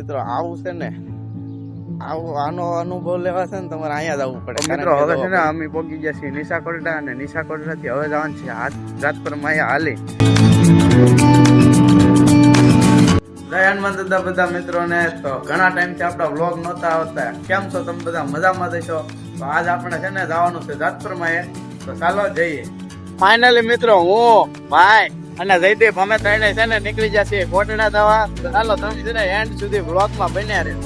મિત્રો આવું છે ને, આનો અનુભવ લેવા છે ને તમારે અહીંયા જ આવવું પડે. મિત્રો હવે છે ને અમે પહોંચી ગયા છીએ નિશાકોટડા, અને નિશાકોટડાથી હવે જવાનું છે રાજપર માયા હાલી. જય હનુમાન દાદા બધા મિત્રોને. તો ઘણા ટાઈમથી આપણા વ્લોગ નહોતા આવતા. કેમ છો તમે બધા? મજામાં જશો? તો આજ આપણે છે ને જવાનું છે રાજપર માયા. તો ચાલો જઈએ. ફાઇનલી મિત્રો હું ભાઈ અને જયદીપ અમે ત્રણે છે ને નીકળી જશે કોટડા દવા. ચાલો તમે છે ને એન્ડ સુધી વ્લોગમાં બન્યા રહે.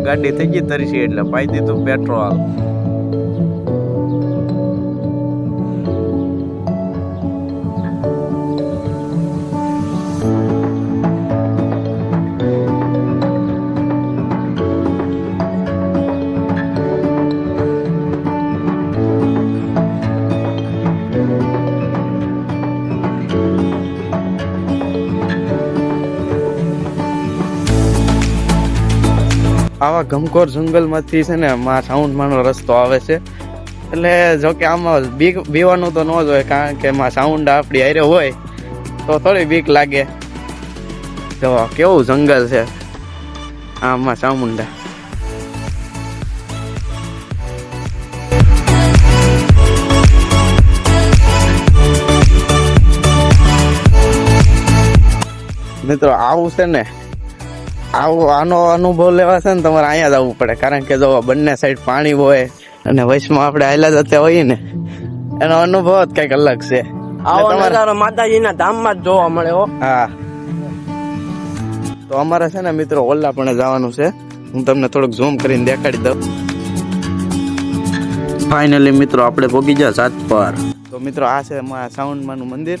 ગાડી થઈ ગઈ તરીસી એટલે પાઈ દીધું પેટ્રોલ. આવા ઘમકોર જંગલમાંથી છે ને સાઉન્ડ માનો રસ્તો આવે છે. એટલે જો કે આમાં બીવાનું તો ન જ હોય, કારણ કે એમાં સાઉન્ડ આપણી હારે હોય તો થોડી બીક લાગે. જો કેવું જંગલ છે આમાં સાઉન્ડ. મિત્રો આવું છે ને, આનો અનુભવ લેવા છે ને તમારે અહીંયા જ આવવું પડે. કારણ કે જો બંને સાઈડ પાણી હોય અને વચમાં આપણે હાલ્યા જતા હોઈએ ને, એનો અનુભવ જ કઈક અલગ છે. આવો નજારો માતાજીના ધામમાં જ જોવા મળે હો. હા, તો અમારે છે ને મિત્રો ઓલા પણ જવાનું છે. હું તમને થોડુંક ઝૂમ કરીને દેખાડી દઉં. ફાઇનલી મિત્રો આપણે પહોંચી ગયા સાત પર. તો મિત્રો આ છે સાઉન્ડમાનું મંદિર.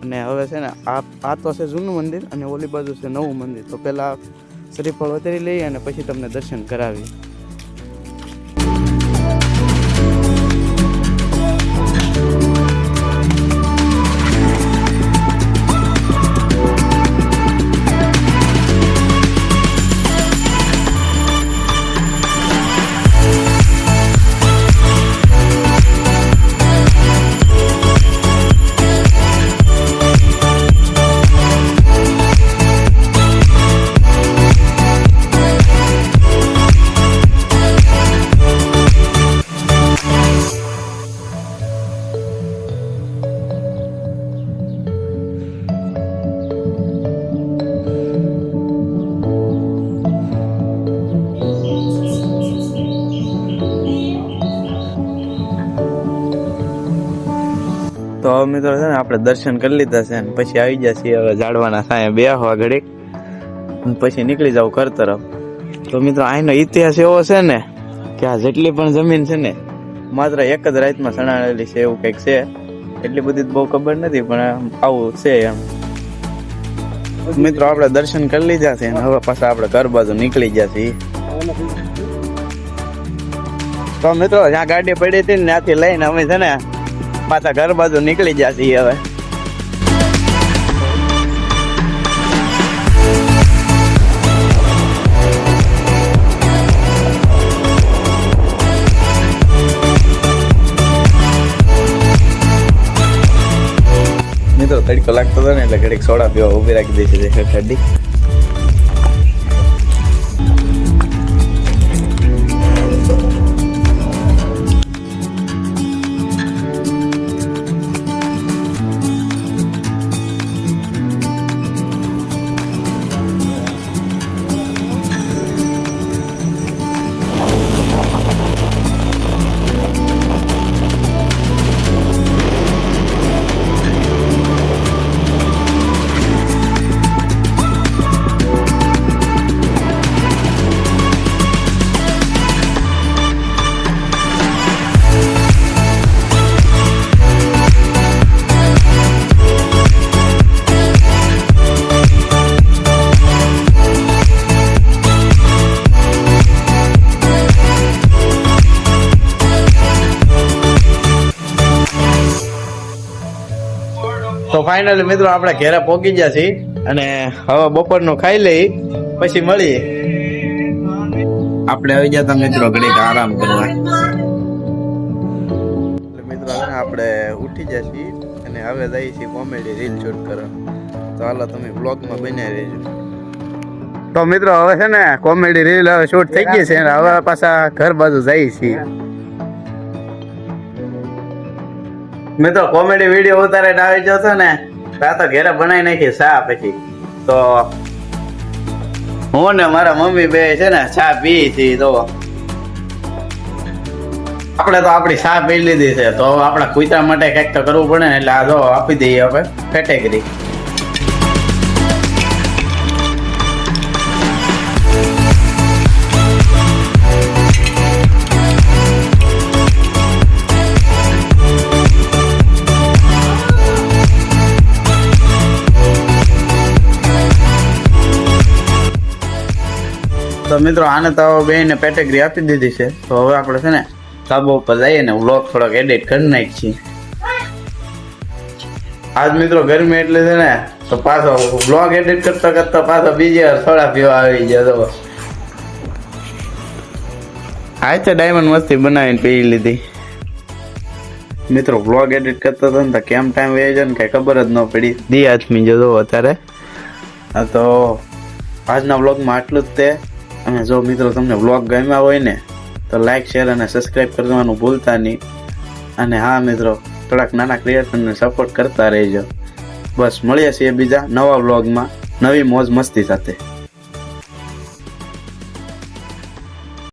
અને હવે છે ને આ તો છે જૂનું મંદિર અને ઓલી બાજુ છે નવું મંદિર. તો પેલા શ્રીફળ ઉતારી લઈએ અને પછી તમને દર્શન કરાવીએ. તો હવે મિત્રો છે ને આપણે દર્શન કરી લીધા છે, પછી આવી ગયા છીએ હવે ઝાડવાના સાંયે બેહવા ઘડીક, પછી નીકળી જાવ ઘર તરફ. તો મિત્રો અહીંનો ઇતિહાસ એવો છે ને કે આ જેટલી પણ જમીન છે ને માત્ર એક જ રાતમાં સણાયેલી છે, એવું કંઈક છે. એટલી બધી બહુ ખબર નથી, પણ આવું છે એમ. મિત્રો આપણે દર્શન કરી લીધા છે, હવે પાછા આપણે ઘર બાજુ નીકળી ગયા છીએ. તો મિત્રો જ્યાં ગાડી પડી હતી ને ત્યાંથી લઈને અમે છે ને પાછા ઘર બાજુ નીકળી ગયા છીએ હવે. મિત્રો તડકો લાગતો હતો ને એટલે ઘડીક સોડા પીવા ઉભી રાખી દે છે ગાડી. તો ફાઇનલી મિત્રો આપણે ઘરે પહોંચી ગયા છીએ અને હવે બપોરનું ખાઈ લઈ પછી મળીએ. આપણે આવી ગયા મિત્રો ઘડીક આરામ કરવા. મિત્રો આપણે ઉઠી ગયા છીએ અને હવે જઈએ છીએ કોમેડી રીલ શૂટ કરવા. તો હાલો તમે બ્લોગમાં બન્યા રહેજો. તો મિત્રો હવે છે ને કોમેડી રીલ હવે શૂટ થઈ ગઈ છે હવે પાછા ઘર બાજુ જઈએ છીએ. મિત્રો કોમેડી વિડીયો ઉતારે આવી જતો ને આ તો ઘરે બનાવી નાખી ચા. પછી તો હું ને મારા મમ્મી બે છે ને ચા પી છીએ. તો આપણે તો આપણી ચા પી લીધી છે તો આપણા કુતરા માટે કંઈક તો કરવું પડે ને એટલે આ જો આપી દઈએ હવે કેટેગરી. તો મિત્રો આને તો બેને કેટેગરી આપી દીધી છે. તો હવે આપણે છે ને સાબુ ઉપર જઈએ ને વ્લોગ થોડોક એડિટ કરી નાખીએ. આજ મિત્રો ગરમી એટલે છે ને તો પાછો વ્લોગ એડિટ કરતા કરતા પાછો બીજી વાર થોડા પીવા આવી ગયા. તો આ તો ડાયમંડ મસ્તી બનાવીને પી લીધી. મિત્રો વ્લોગ એડિટ કરતા હતા ને તો કેમ ટાઈમ વહી જાય ને કઈ ખબર જ ન પડી. દી આથમી જતો અત્યારે. હા તો આજના વ્લોગમાં આટલું જ તે. અને જો મિત્રો તમને વ્લોગ ગમ્યા હોય ને તો લાઈક શેર અને સબસ્ક્રાઈબ કરવાનું ભૂલતા નહીં. અને હા મિત્રો થોડાક નાના ક્રિએટરને સપોર્ટ કરતા રહેજો. બસ મળીએ છીએ બીજા નવા વ્લોગમાં નવી મોજ મસ્તી સાથે.